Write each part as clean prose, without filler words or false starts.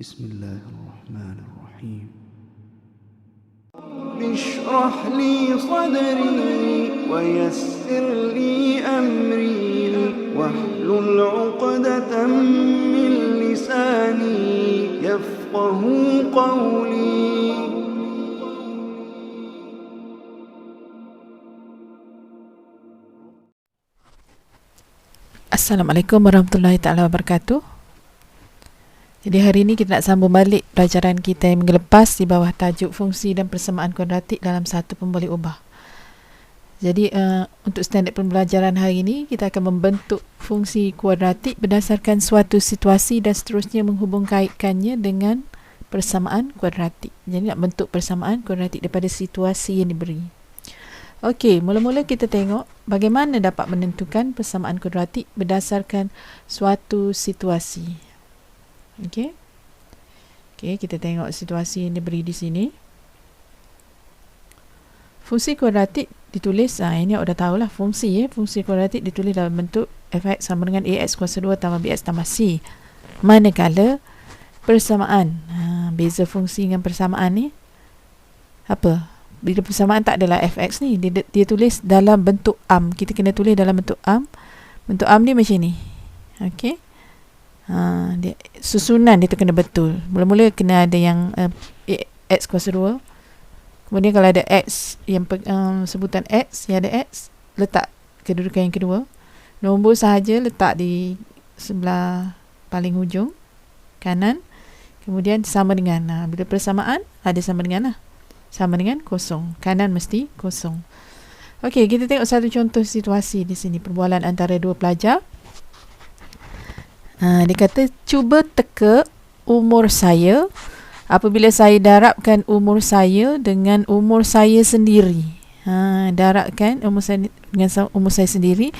Bismillahirrahmanirrahim. اشرح لي صدري ويسر لي أمري واحلل عقدة من لساني يفقه قولي. Assalamualaikum warahmatullahi taala wabarakatuh. Jadi hari ini kita nak sambung balik pelajaran kita yang minggu lepas di bawah tajuk fungsi dan persamaan kuadratik dalam satu pemboleh ubah. Jadi untuk standard pembelajaran hari ini kita akan membentuk fungsi kuadratik berdasarkan suatu situasi dan seterusnya menghubung kaitkannya dengan persamaan kuadratik. Jadi nak bentuk persamaan kuadratik daripada situasi yang diberi. Okey, mula-mula kita tengok bagaimana dapat menentukan persamaan kuadratik berdasarkan suatu situasi. Okey. Okey, kita tengok situasi yang diberi di sini. Fungsi kuadratik ditulis, ini awak dah tahulah fungsi fungsi kuadratik ditulis dalam bentuk f(x) sama dengan ax kuasa 2 tambah bx tambah c. Manakala persamaan, beza fungsi dengan persamaan ni apa? Bila persamaan tak adalah fx ni, dia tulis dalam bentuk am. Kita kena tulis dalam bentuk am. Bentuk am ni macam ni. Okey. Dia, susunan dia tu kena betul. Mula-mula kena ada yang x kuasa 2. Kemudian kalau ada x yang sebutan x, yang ada x, letak kedudukan yang kedua. Nombor sahaja letak di sebelah paling hujung kanan. Kemudian sama dengan, bila persamaan ada sama dengan sama dengan kosong. Kanan mesti kosong. Okey, kita tengok satu contoh situasi di sini. Perbualan antara dua pelajar. Dia kata, cuba teka umur saya apabila saya darabkan umur saya dengan umur saya sendiri. Darabkan umur saya dengan umur saya sendiri.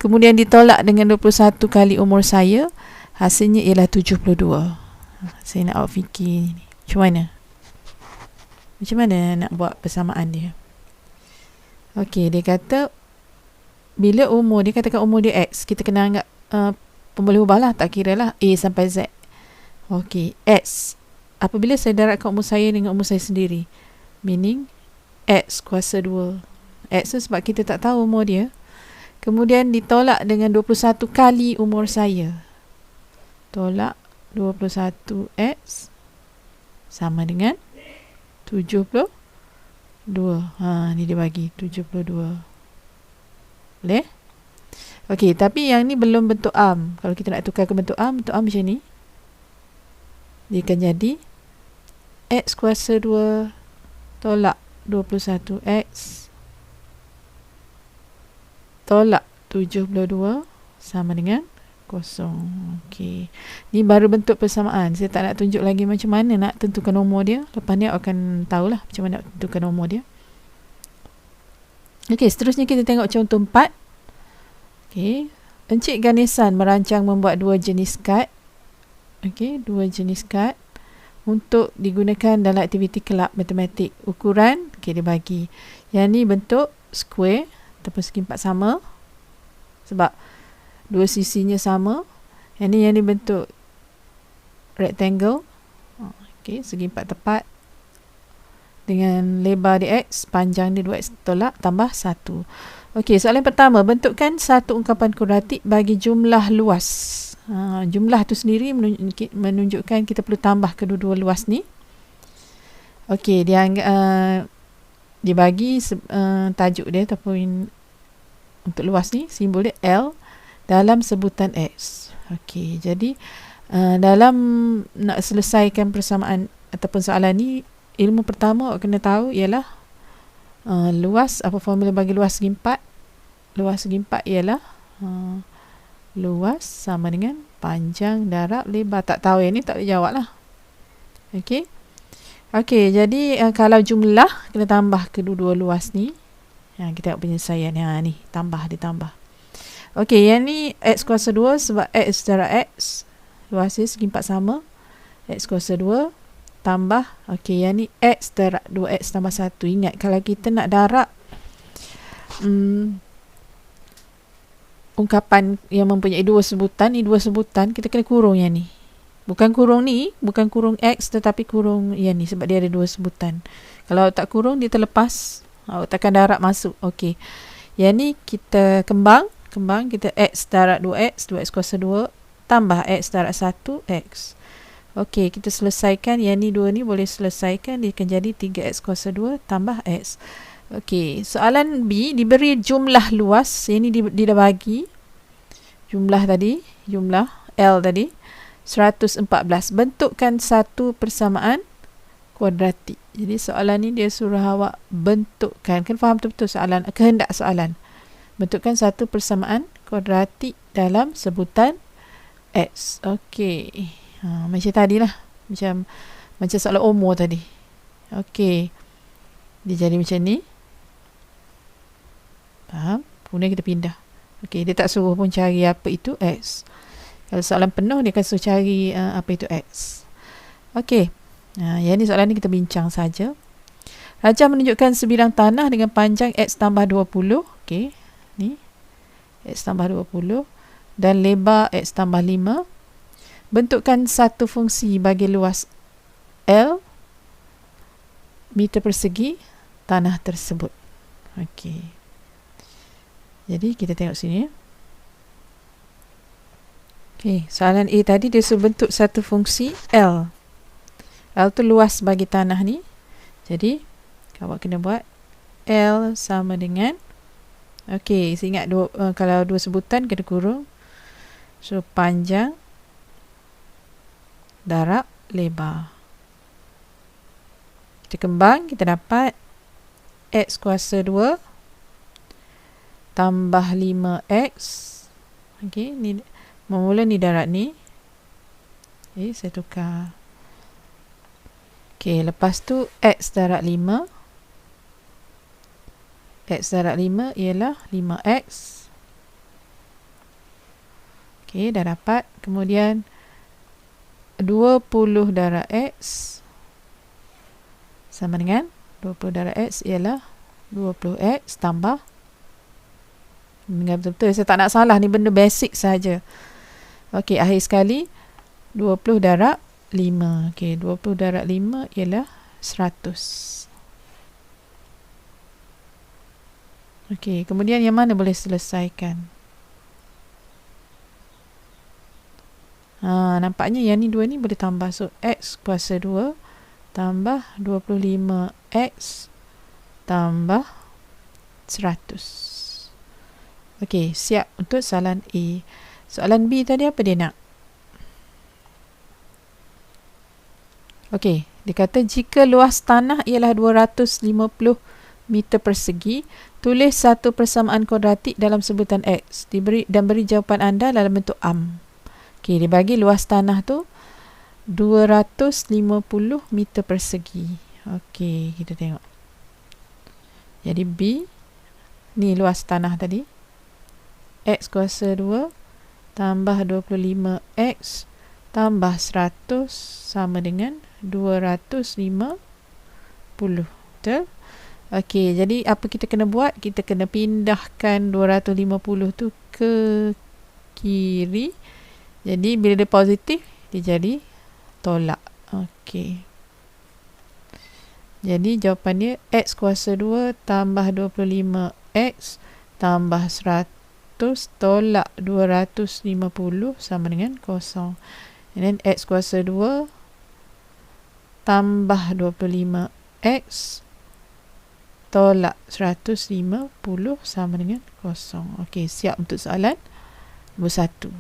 Kemudian ditolak dengan 21 kali umur saya. Hasilnya ialah 72. Saya nak awak fikir ni. Macam mana nak buat persamaan dia? Okey, dia kata bila umur, dia katakan umur dia X. Kita kena anggap pemboleh ubah lah, tak kira lah A sampai Z. Okey, X. Apabila saya darabkan umur saya dengan umur saya sendiri, meaning X kuasa 2. X tu sebab kita tak tahu umur dia. Kemudian ditolak dengan 21 kali umur saya. Tolak 21X sama dengan 72. Ni dia bagi 72. Boleh? Okey, tapi yang ni belum bentuk am. Kalau kita nak tukar ke bentuk am macam ni. Dia akan jadi x kuasa 2 tolak 21x tolak 72 sama dengan kosong. Okey. Ni baru bentuk persamaan. Saya tak nak tunjuk lagi macam mana nak tentukan nombor dia. Lepas ni akan tahulah macam mana nak tentukan nombor dia. Okey, seterusnya kita tengok contoh 4. Okey. Encik Ganesan merancang membuat dua jenis kad. Okey, dua jenis kad untuk digunakan dalam aktiviti kelab matematik. Ukuran, okey, dia bagi. Yang ni bentuk square ataupun segi empat sama. Sebab dua sisinya sama. Yang ni bentuk rectangle. Okey, segi empat tepat. Dengan lebar dia X, panjang dia 2X tolak tambah 1. Okey, soalan pertama. Bentukkan satu ungkapan kuadratik bagi jumlah luas. Jumlah tu sendiri menunjukkan kita perlu tambah kedua-dua luas ni. Okey, dia bagi tajuk dia ataupun untuk luas ni, simbol dia L dalam sebutan X. Okey, jadi dalam nak selesaikan persamaan ataupun soalan ni, ilmu pertama awak kena tahu ialah luas, apa formula bagi luas segi 4? Luas segi 4 ialah luas sama dengan panjang darab lebar. Tak tahu yang ni tak boleh jawab lah. Okey. Okey, jadi kalau jumlah kena tambah kedua-dua luas ni. Kita tengok penyelesaian. Ni ditambah. Okey, yang ni X kuasa 2 sebab X darab X. Luasnya segi 4 sama. X kuasa 2 tambah, okey, yang ni X darab 2X tambah 1. Ingat, kalau kita nak darab ungkapan yang mempunyai dua sebutan, ni dua sebutan, kita kena kurung yang ni. Bukan kurung ni, bukan kurung X tetapi kurung yang ni sebab dia ada dua sebutan. Kalau tak kurung dia terlepas, awak tekan darab masuk. Okey. Yang ni kita kembang kita X darab 2X, 2X kuasa 2 tambah X darab 1 X. Okey, kita selesaikan yang ni dua ni boleh selesaikan, dia akan jadi 3X kuasa 2 tambah X. Okey, soalan B diberi jumlah luas, yang ni dia dah bagi jumlah tadi, jumlah L tadi 114. Bentukkan satu persamaan kuadratik. Jadi soalan ni dia suruh awak bentukkan. Kan faham betul-betul soalan, kehendak soalan. Bentukkan satu persamaan kuadratik dalam sebutan X. Okey. Macam tadi lah. Macam soalan umur tadi. Okey. Dia jadi macam ni. Faham? Kemudian kita pindah. Okey, dia tak suruh pun cari apa itu X. Kalau soalan penuh, dia akan suruh cari apa itu X. Okey. Yang ni soalan ni kita bincang saja. Raja menunjukkan sebidang tanah dengan panjang X tambah 20. Okey. Ni. X tambah 20. Dan lebar X tambah 5. Bentukkan satu fungsi bagi luas L meter persegi tanah tersebut. Okey. Jadi kita tengok sini. Okey, soalan A tadi dia suruh bentuk satu fungsi L. L tu luas bagi tanah ni. Jadi awak kena buat L sama dengan, okey, saya ingat kalau dua sebutan kena kurung. So panjang darab lebar. Kita kembang, kita dapat X kuasa 2 tambah 5X. Okey, ni mula ni darab ni. Okey, saya tukar. Okey, lepas tu X darab 5. X darab 5 ialah 5X. Okey, dah dapat. Kemudian 20 darab X sama dengan 20 darab X ialah 20X tambah. Dengar betul-betul, saya tak nak salah, ni benda basic saja. Okey, akhir sekali 20 darab 5. Okey, 20 darab 5 ialah 100. Okey, kemudian yang mana boleh selesaikan? Nampaknya yang ni dua ni boleh tambah. So X kuasa 2 tambah 25X tambah 100. Okey, siap untuk soalan A. Soalan B tadi apa dia nak? Okey, dia kata jika luas tanah ialah 250 meter persegi, tulis satu persamaan kuadratik dalam sebutan X. Beri jawapan anda dalam bentuk am. Okey, dia bagi luas tanah tu 250 meter persegi. Okey, kita tengok. Jadi B, ni luas tanah tadi. X kuasa 2 tambah 25X tambah 100 sama dengan 250. Betul? Okey, jadi apa kita kena buat? Kita kena pindahkan 250 tu ke kiri. Jadi bila dia positif, dia jadi tolak. Okey. Jadi jawapan dia X kuasa 2 tambah 25X tambah 100 tolak 250 sama dengan 0. And then X kuasa 2 tambah 25X tolak 150 sama dengan 0. Okey, siap untuk soalan nombor 1.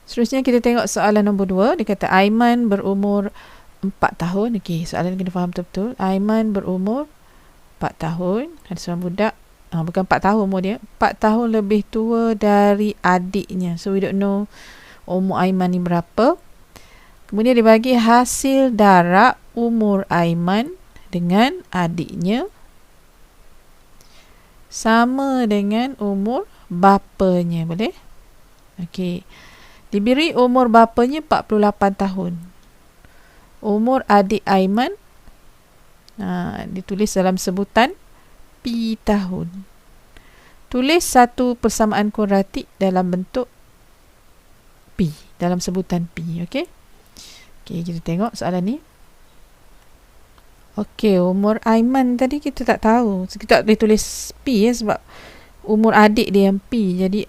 Seterusnya kita tengok soalan nombor 2. Dia kata Aiman berumur 4 tahun. Okey, soalan kena faham betul-betul. Aiman berumur 4 tahun. Ada seorang budak, bukan 4 tahun umur dia, 4 tahun lebih tua dari adiknya. So we don't know umur Aiman ni berapa. Kemudian dia bagi hasil darab umur Aiman dengan adiknya sama dengan umur bapanya. Boleh? Okey. Diberi umur bapanya 48 tahun. Umur adik Aiman ditulis dalam sebutan P tahun. Tulis satu persamaan kuadratik dalam bentuk P. dalam sebutan P. Okey. Okey, kita tengok soalan ni. Okey, umur Aiman tadi kita tak tahu. Kita tak boleh tulis P sebab umur adik dia yang P. Jadi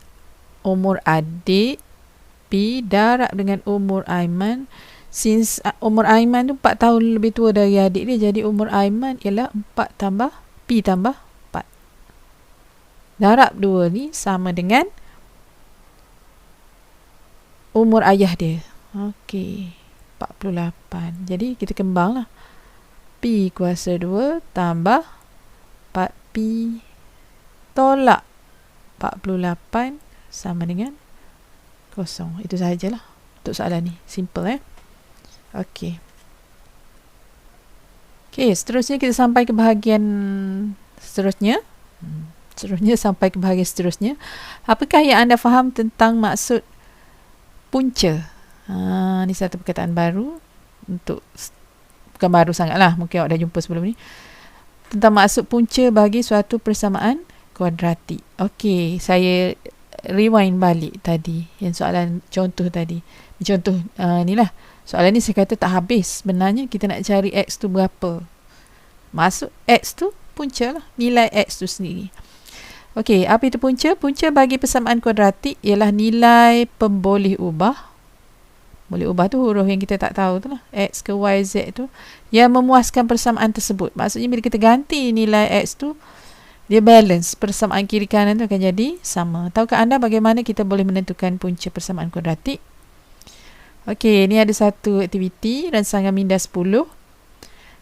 umur adik P darab dengan umur Aiman. Since umur Aiman tu 4 tahun lebih tua dari adik dia, jadi umur Aiman ialah 4 tambah P tambah 4. Darab 2 ni sama dengan umur ayah dia. Okey, 48. Jadi kita kembang lah. P kuasa 2 tambah 4P tolak 48 sama dengan 0. Itu sahajalah untuk soalan ni. Simple Okey. Okey, seterusnya kita sampai ke bahagian seterusnya. Sampai ke bahagian seterusnya. Apakah yang anda faham tentang maksud punca? Ni satu perkataan baru. Bukan baru sangat lah, mungkin awak dah jumpa sebelum ni. Tentang maksud punca bagi suatu persamaan kuadratik. Okey, saya rewind balik tadi yang soalan contoh tadi. Contoh ni lah. Soalan ni saya kata tak habis. Sebenarnya kita nak cari X tu berapa. Maksud X tu punca lah. Nilai X tu sendiri. Okey, apa itu punca? Punca bagi persamaan kuadratik ialah nilai pemboleh ubah. Boleh ubah tu huruf yang kita tak tahu tu lah. X ke Y, Z tu. Yang memuaskan persamaan tersebut. Maksudnya bila kita ganti nilai X tu, dia balance. Persamaan kiri kanan tu akan jadi sama. Tahukah anda bagaimana kita boleh menentukan punca persamaan kuadratik? Okey, ni ada satu aktiviti rangsangan minda 10.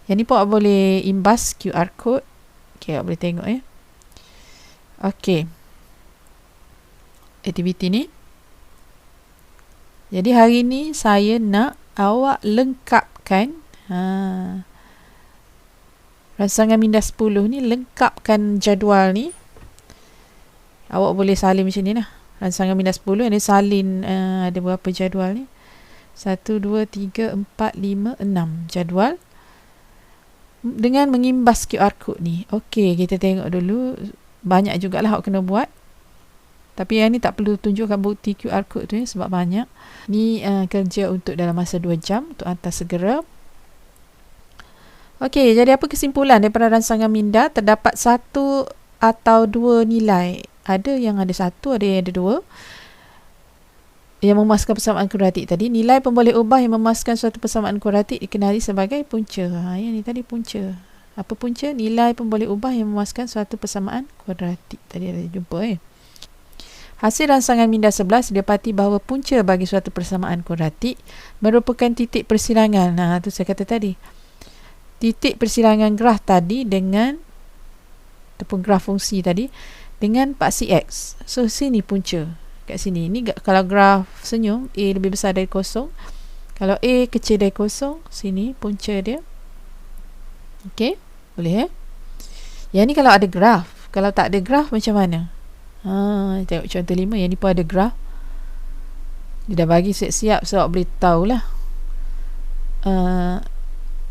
Yang ni pun awak boleh imbas QR code. Okey, awak boleh tengok Okey. Aktiviti ni. Jadi hari ni saya nak awak lengkapkan rangsangan minda 10 ni, lengkapkan jadual ni. Awak boleh salin macam ni lah. Rangsangan minda 10 ada salin ada berapa jadual ni? 1, 2, 3, 4, 5, 6 jadual dengan mengimbas QR code ni. Okey, kita tengok dulu. Banyak jugalah awak kena buat. Tapi yang ni tak perlu tunjukkan bukti QR code tu sebab banyak. Ni kerja untuk dalam masa 2 jam untuk hantar segera. Okey, jadi apa kesimpulan daripada rangsangan minda? Terdapat 1 atau 2 nilai. Ada yang ada 1, ada yang ada 2. Yang memuaskan persamaan kuadratik tadi. Nilai pemboleh ubah yang memuaskan suatu persamaan kuadratik dikenali sebagai punca. Yang ni tadi punca. Apa punca? Nilai pemboleh ubah yang memuaskan suatu persamaan kuadratik. Tadi ada jumpa Hasil rangsangan minda 11 didapati bahawa punca bagi suatu persamaan kuadratik merupakan titik persilangan. Tu saya kata tadi. Titik persilangan graf tadi dengan ataupun graf fungsi tadi dengan paksi X. So sini punca. Kat sini. Ni kalau graf senyum, A lebih besar dari 0. Kalau A kecil dari 0, sini punca dia. Okey, boleh Yang ni kalau ada graf. Kalau tak ada graf macam mana? Tengok contoh 5. Yang ni pun ada graf. Dia dah bagi siap-siap, so awak boleh tahulah.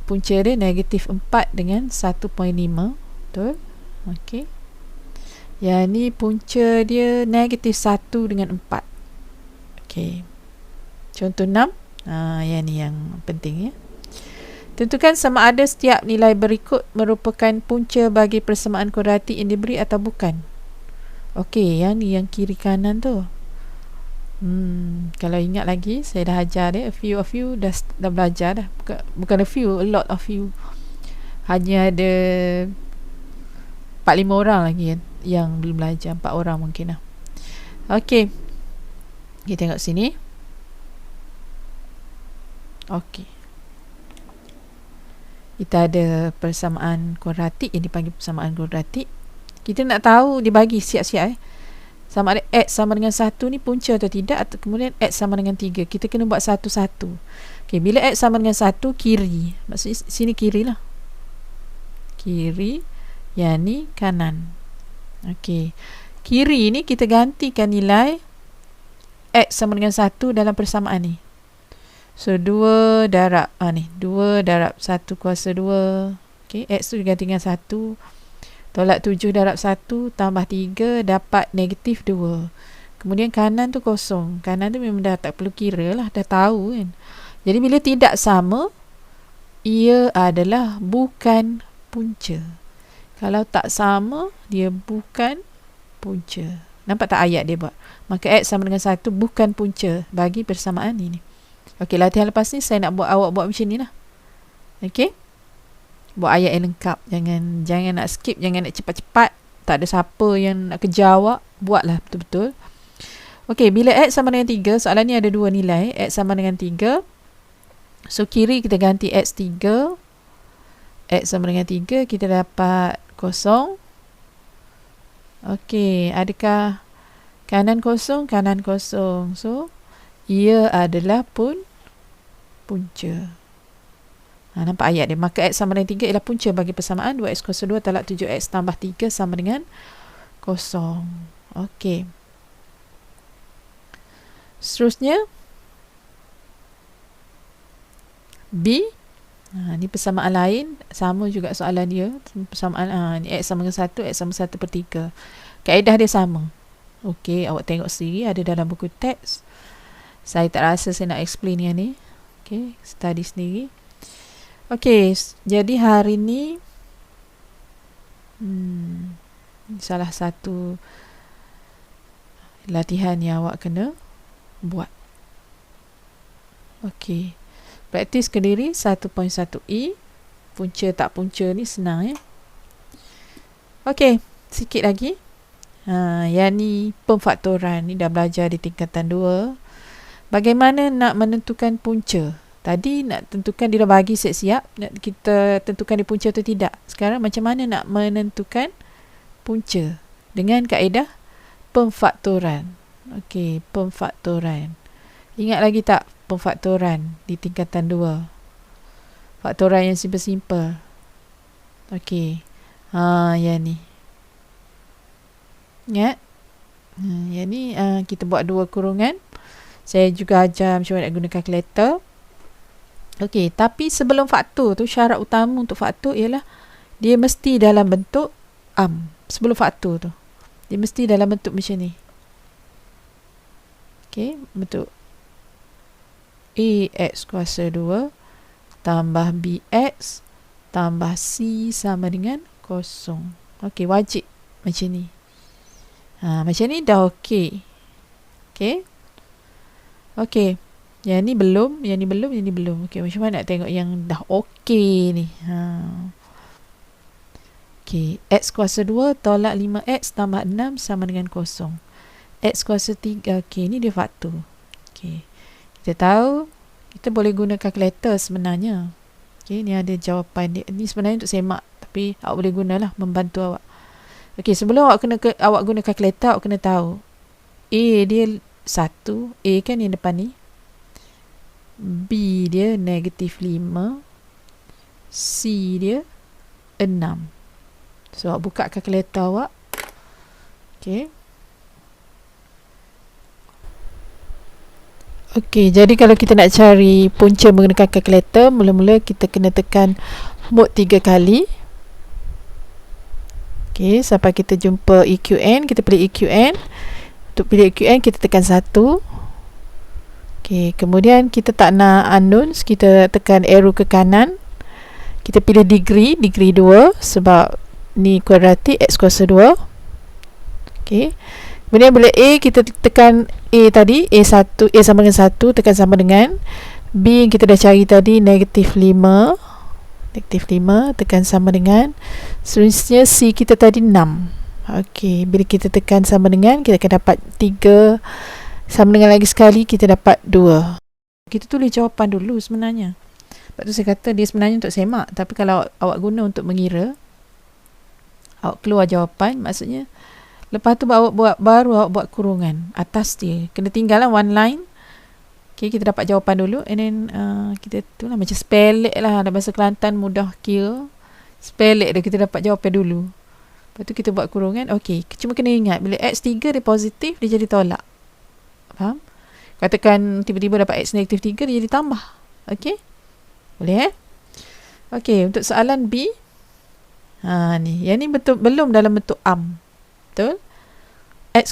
Punca dia negatif 4 dengan 1.5. Betul? Okey. Yang ni punca dia negatif 1 dengan 4. Okey. Contoh 6. Yang ni yang penting Tentukan sama ada setiap nilai berikut merupakan punca bagi persamaan kuadratik yang diberi atau bukan. Okey, yang ni yang kiri kanan tu. Kalau ingat lagi, saya dah ajar dia. A few of you dah belajar dah. Bukan a few, a lot of you. Hanya ada 4-5 orang lagi yang belum belajar. 4 orang mungkin lah. Okey, kita tengok sini. Okey, kita ada persamaan kuadratik yang dipanggil persamaan kuadratik. Kita nak tahu, dia bagi siap-siap sama ada X sama dengan 1 ni punca atau tidak, atau kemudian X sama dengan 3. Kita kena buat satu-satu. Okey, bila X sama dengan 1, kiri. Maksudnya sini kiri lah. Kiri. Yang ni kanan. Okey, kiri ni kita gantikan nilai X sama dengan 1 dalam persamaan ni. So 2 darab 2 darab 1 kuasa 2. Okey, X tu diganti dengan 1. Tolak 7 darab 1 tambah 3 dapat negatif 2. Kemudian kanan tu kosong. Kanan tu memang dah tak perlu kira lah, dah tahu kan. Jadi bila tidak sama, ia adalah bukan punca. Kalau tak sama, dia bukan punca. Nampak tak ayat dia buat? Maka X sama dengan 1 bukan punca bagi persamaan ini. Okey, latihan lepas ni saya nak buat awak buat macam ni lah. Okey? Buat ayat yang lengkap. Jangan nak skip, jangan nak cepat-cepat. Tak ada siapa yang nak kejar awak. Buatlah betul-betul. Okey, bila X sama dengan 3, soalan ni ada dua nilai. X sama dengan 3. So, kiri kita ganti X3. X sama dengan 3, kita dapat kosong. Okey, adakah kanan kosong? Kanan kosong. So, ia adalah punca. Nampak ayat dia. Maka X sama dengan 3 ialah punca bagi persamaan 2X kuasa 2 tolak 7X tambah 3 sama dengan kosong. Okey. Seterusnya, B. Ni persamaan lain. Sama juga soalan dia. Persamaan ni X sama dengan 1, X sama 1 per 3. Kaedah dia sama. Okey, awak tengok sendiri. Ada dalam buku teks. Saya tak rasa saya nak explain yang ni. Okey, study sendiri. Okey, jadi hari ni salah satu latihan yang awak kena buat. Okey. Praktis ke diri 1.1e. Punca tak punca ni senang ya. Okey, sikit lagi. Yang ni pemfaktoran ni dah belajar di tingkatan 2. Bagaimana nak menentukan punca? Tadi nak tentukan dia dah bagi siap-siap, nak kita tentukan dia punca atau tidak. Sekarang macam mana nak menentukan punca? Dengan kaedah pemfaktoran. Okey, pemfaktoran. Ingat lagi tak pemfaktoran di tingkatan 2? Faktoran yang simple-simple. Okey. Yang ni. Ingat? Yang ni kita buat 2 kurungan. Saya juga ajar macam mana nak guna kalkulator. Okey, tapi sebelum faktor tu, syarat utama untuk faktor ialah dia mesti dalam bentuk sebelum faktor tu. Dia mesti dalam bentuk macam ni. Okey, bentuk AX kuasa 2 tambah BX tambah C sama dengan kosong. Okey, wajib macam ni. Macam ni dah okey. Okey. Okey. Yang ni belum, yang ni belum, yang ni belum. Okey, macam mana nak tengok yang dah okey ni? Okey, X kuasa 2 tolak 5X tambah 6 sama dengan kosong. X kuasa 3. Okey, ni dia faktor. Okey. Kita tahu kita boleh guna kalkulator sebenarnya. Okey, ni ada jawapan dia. Ni sebenarnya untuk semak, tapi awak boleh gunalah membantu awak. Okey, sebelum awak guna kalkulator, awak kena tahu A dia 1, A kan yang depan ni. B dia negatif 5, C dia 6. So awak buka kalkulator awak. Okey. Okey, jadi kalau kita nak cari punca menggunakan kalkulator, mula-mula kita kena tekan mod 3 kali. Okey, sampai kita jumpa EQN, kita pilih EQN. Untuk pilih EQN, kita tekan 1. Okey, kemudian kita tak nak unknowns, kita tekan arrow ke kanan. Kita pilih degree 2 sebab ni kuadratik X kuasa 2. Okey. Kemudian bila A, kita tekan A tadi, A1, A sama dengan 1, tekan sama dengan B yang kita dah cari tadi, negatif 5, tekan sama dengan, seterusnya C kita tadi 6. Okey, bila kita tekan sama dengan, kita akan dapat 3, sama dengan lagi sekali, kita dapat 2. Kita tulis jawapan dulu sebenarnya. Sebab tu saya kata dia sebenarnya untuk semak, tapi kalau awak guna untuk mengira, awak keluar jawapan, maksudnya lepas tu baru awak buat kurungan atas dia. Kena tinggalkan one line. Okay, kita dapat jawapan dulu. And then kita tu lah macam spell it lah. Dalam bahasa Kelantan mudah kira. Spell it dia, kita dapat jawapan dulu. Lepas tu kita buat kurungan. Okay, cuma kena ingat bila X3 dia positif, dia jadi tolak. Faham? Katakan tiba-tiba dapat X negatif 3, dia jadi tambah. Okay? Boleh Okay, untuk soalan B. Ni. Yang ni betul, belum dalam bentuk Betul? X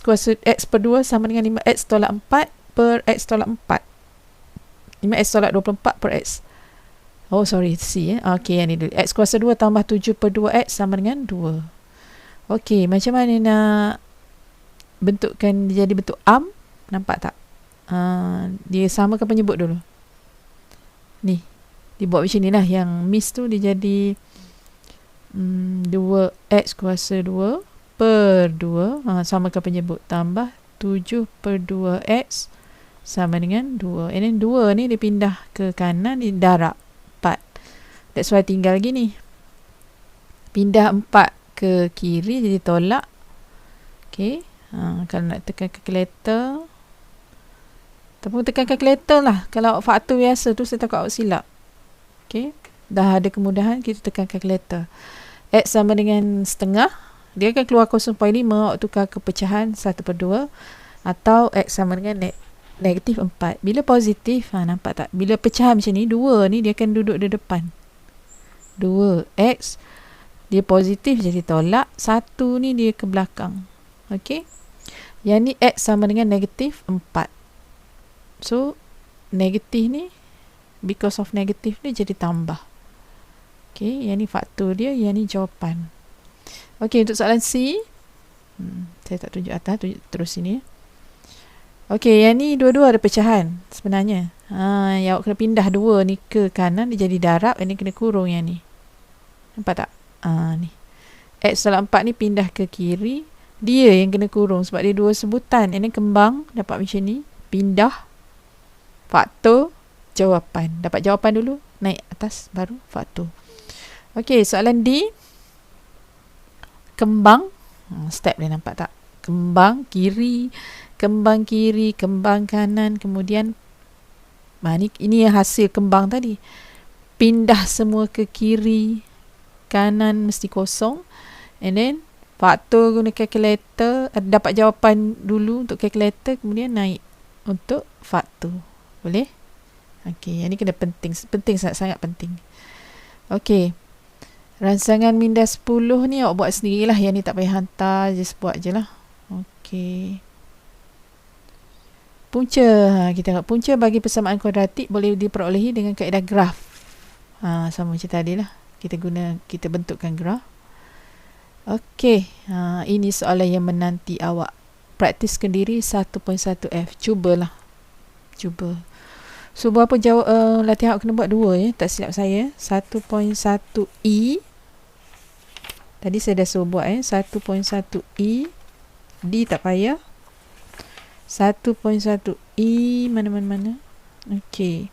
per 2 sama dengan 5X tolak 4 per X tolak 4. 5X tolak 24 per X. Oh sorry, C Okey, yang ni dulu. X kuasa 2 tambah 7 per 2X sama dengan 2. Okey, macam mana nak bentukkan dia jadi bentuk arm? Nampak tak? Dia samakan penyebut dulu. Ni, dibuat macam ni lah. Yang miss tu dia jadi 2X kuasa 2 per 2, samakan penyebut, tambah 7 per 2X sama dengan 2. And then 2 ni dia pindah ke kanan, dia darab 4. That's why tinggal gini. Pindah 4 ke kiri jadi tolak. Okay. Kalau nak tekan kalkulator, ataupun tekan kalkulator lah. Kalau faktor biasa tu saya takut awak silap. Okay. Dah ada kemudahan, kita tekan kalkulator. X sama dengan setengah, dia akan keluar 0.5, awak tukar ke pecahan 1 per 2. Atau X sama dengan negatif 4. Bila positif, nampak tak? Bila pecahan macam ni, 2 ni dia akan duduk di depan. 2X, dia positif jadi tolak. 1 ni dia ke belakang. Okay. Yang ni X sama dengan negatif 4. So, negatif ni, because of negatif ni jadi tambah. Okay, yang ni faktor dia, yang ni jawapan. Okay, untuk soalan C, saya tak tunjuk atas, tunjuk terus sini. Okay, yang ni dua-dua ada pecahan sebenarnya. Yang awak kena pindah 2 ni ke kanan, dia jadi darab, yang ni kena kurung yang ni. Nampak tak? Ni. X tolak 4 ni pindah ke kiri, dia yang kena kurung sebab dia 2 sebutan. Yang ni kembang, dapat macam ni. Pindah, faktor, jawapan. Dapat jawapan dulu, naik atas, baru faktor. Okay, soalan D. Kembang. Step dia nampak tak? Kembang kiri, kembang kanan, kemudian ini hasil kembang tadi. Pindah semua ke kiri, kanan mesti kosong. And then faktor guna kalkulator, dapat jawapan dulu untuk kalkulator, kemudian naik untuk faktor. Boleh? Okey, yang ni kena penting, sangat penting. Okey. Rangsangan minda 10 ni awak buat sendirilah. Yang ni tak payah hantar, just buat je lah. Okey. Punca. Kita tengok punca bagi persamaan kuadratik boleh diperolehi dengan kaedah graf. Sama macam tadi lah. Kita bentukkan graf. Okey. Ini soalan yang menanti awak. Praktiskan diri 1.1F. Cubalah. Cuba. So, berapa jawab latihan awak kena buat 2 ya. Tak silap saya. 1.1E. Tadi saya dah suruh buat 1.1E. D tak payah. 1.1E mana. Okey.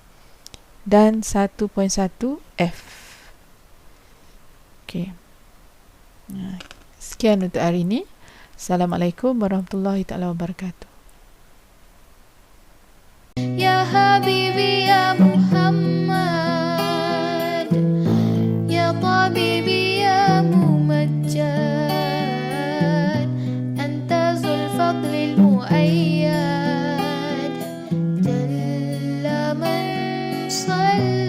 Dan 1.1F. Okey. Sekian untuk hari ini. Assalamualaikum warahmatullahi taala wabarakatuh. Ya Habibi ya Muhammad, ya Tabibi ya Mumajjad, anta zul fadlil muayyad, jalla man salla